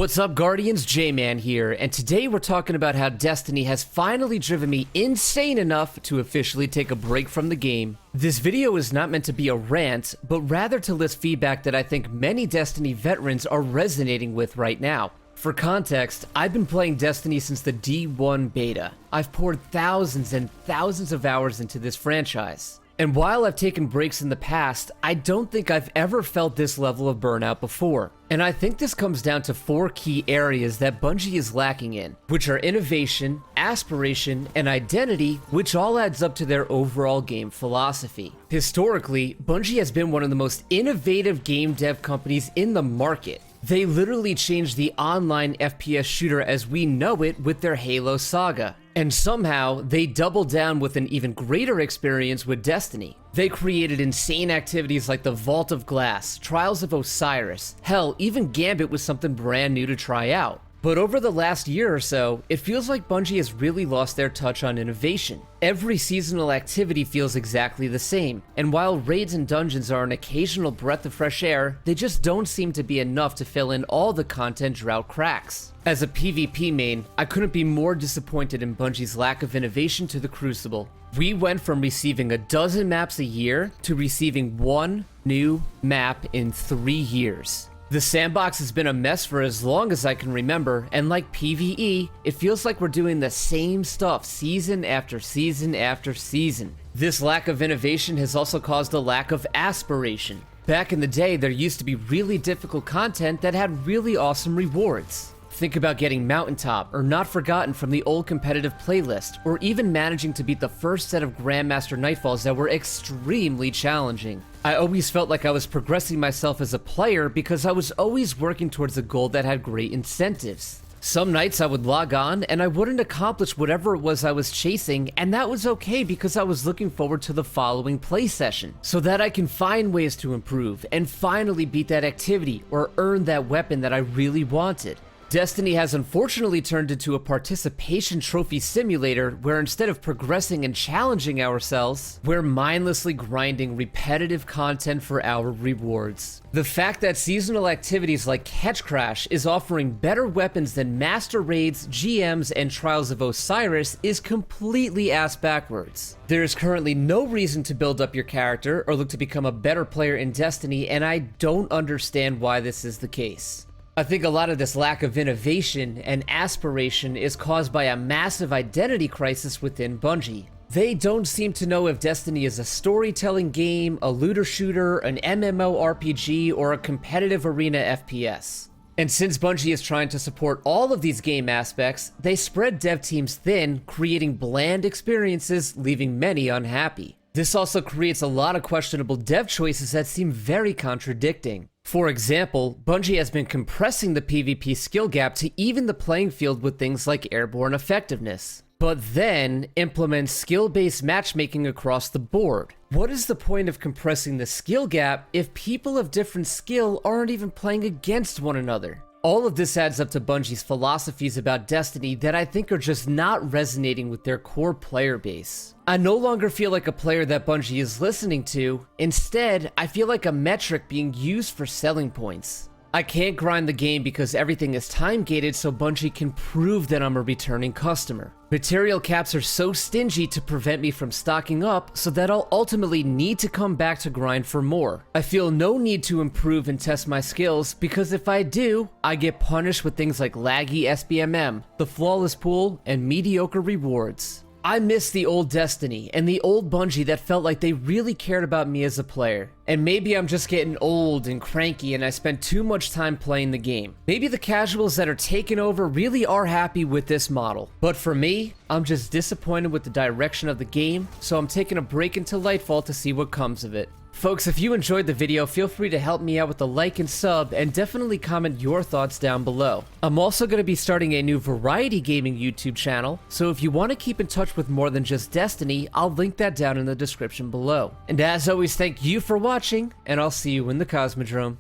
What's up, Guardians? J-Man here, and today we're talking about how Destiny has finally driven me insane enough to officially take a break from the game. This video is not meant to be a rant, but rather to list feedback that I think many Destiny veterans are resonating with right now. For context, I've been playing Destiny since the D1 beta. I've poured thousands and thousands of hours into this franchise. And while I've taken breaks in the past, I don't think I've ever felt this level of burnout before. And I think this comes down to 4 key areas that Bungie is lacking in, which are innovation, aspiration, and identity, which all adds up to their overall game philosophy. Historically, Bungie has been one of the most innovative game dev companies in the market. They literally changed the online FPS shooter as we know it with their Halo saga. And somehow, they doubled down with an even greater experience with Destiny. They created insane activities like the Vault of Glass, Trials of Osiris, hell, even Gambit was something brand new to try out. But over the last year or so, it feels like Bungie has really lost their touch on innovation. Every seasonal activity feels exactly the same, and while raids and dungeons are an occasional breath of fresh air, they just don't seem to be enough to fill in all the content drought cracks. As a PvP main, I couldn't be more disappointed in Bungie's lack of innovation to the Crucible. We went from receiving a dozen maps a year to receiving one new map in 3 years. The sandbox has been a mess for as long as I can remember, and like PvE, it feels like we're doing the same stuff season after season after season. This lack of innovation has also caused a lack of aspiration. Back in the day, there used to be really difficult content that had really awesome rewards. Think about getting Mountaintop or Not Forgotten from the old competitive playlist, or even managing to beat the first set of Grandmaster Nightfalls that were extremely challenging. I always felt like I was progressing myself as a player because I was always working towards a goal that had great incentives. Some nights I would log on and I wouldn't accomplish whatever it was I was chasing, and that was okay because I was looking forward to the following play session, so that I can find ways to improve and finally beat that activity or earn that weapon that I really wanted. Destiny has unfortunately turned into a participation trophy simulator where instead of progressing and challenging ourselves, we're mindlessly grinding repetitive content for our rewards. The fact that seasonal activities like Catch Crash is offering better weapons than Master Raids, GMs, and Trials of Osiris is completely ass backwards. There is currently no reason to build up your character or look to become a better player in Destiny, and I don't understand why this is the case. I think a lot of this lack of innovation and aspiration is caused by a massive identity crisis within Bungie. They don't seem to know if Destiny is a storytelling game, a looter shooter, an MMORPG, or a competitive arena FPS. And since Bungie is trying to support all of these game aspects, they spread dev teams thin, creating bland experiences, leaving many unhappy. This also creates a lot of questionable dev choices that seem very contradicting. For example, Bungie has been compressing the PvP skill gap to even the playing field with things like airborne effectiveness, but then implements skill-based matchmaking across the board. What is the point of compressing the skill gap if people of different skill aren't even playing against one another? All of this adds up to Bungie's philosophies about Destiny that I think are just not resonating with their core player base. I no longer feel like a player that Bungie is listening to. Instead, I feel like a metric being used for selling points. I can't grind the game because everything is time-gated so Bungie can prove that I'm a returning customer. Material caps are so stingy to prevent me from stocking up so that I'll ultimately need to come back to grind for more. I feel no need to improve and test my skills because if I do, I get punished with things like laggy SBMM, the flawless pool, and mediocre rewards. I miss the old Destiny and the old Bungie that felt like they really cared about me as a player. And maybe I'm just getting old and cranky and I spend too much time playing the game. Maybe the casuals that are taking over really are happy with this model. But for me, I'm just disappointed with the direction of the game, so I'm taking a break into Lightfall to see what comes of it. Folks, if you enjoyed the video, feel free to help me out with a like and sub, and definitely comment your thoughts down below. I'm also going to be starting a new variety gaming YouTube channel, so if you want to keep in touch with more than just Destiny, I'll link that down in the description below. And as always, thank you for watching, and I'll see you in the Cosmodrome.